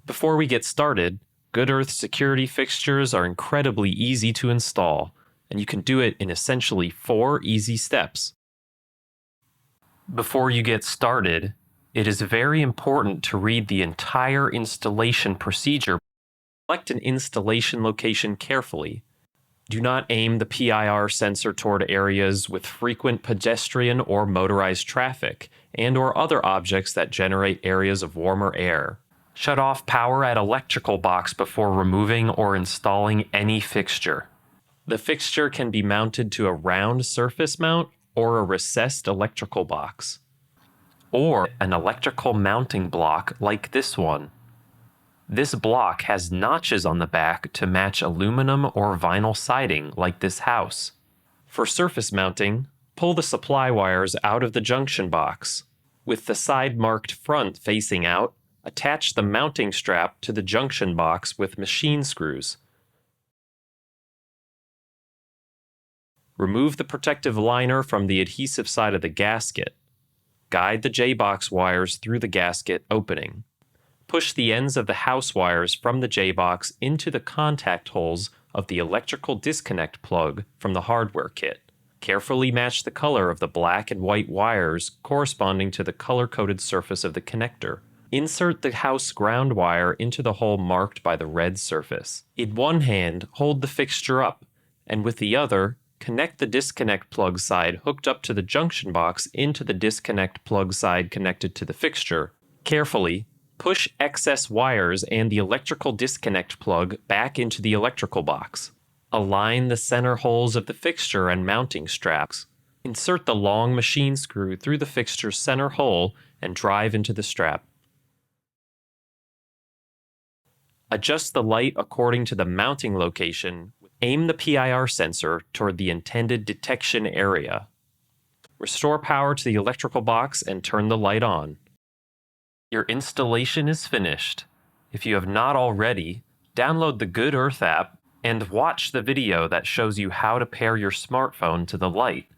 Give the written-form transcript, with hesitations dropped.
Before we get started, Good Earth security fixtures are incredibly easy to install, and you can do it in essentially 4 easy steps. Before you get started, it is very important to read the entire installation procedure. Select an installation location carefully. Do not aim the PIR sensor toward areas with frequent pedestrian or motorized traffic and/or other objects that generate areas of warmer air. Shut off power at electrical box before removing or installing any fixture. The fixture can be mounted to a round surface mount or a recessed electrical box, or an electrical mounting block like this one. This block has notches on the back to match aluminum or vinyl siding like this house. For surface mounting, pull the supply wires out of the junction box. With the side marked front facing out, attach the mounting strap to the junction box with machine screws. Remove the protective liner from the adhesive side of the gasket. Guide the J-box wires through the gasket opening. Push the ends of the house wires from the J-box into the contact holes of the electrical disconnect plug from the hardware kit. Carefully match the color of the black and white wires corresponding to the color-coded surface of the connector. Insert the house ground wire into the hole marked by the red surface. In one hand, hold the fixture up, and with the other, connect the disconnect plug side hooked up to the junction box into the disconnect plug side connected to the fixture. Carefully, push excess wires and the electrical disconnect plug back into the electrical box. Align the center holes of the fixture and mounting straps. Insert the long machine screw through the fixture's center hole and drive into the strap. Adjust the light according to the mounting location. Aim the PIR sensor toward the intended detection area. Restore power to the electrical box and turn the light on. Your installation is finished. If you have not already, download the Good Earth app and watch the video that shows you how to pair your smartphone to the light.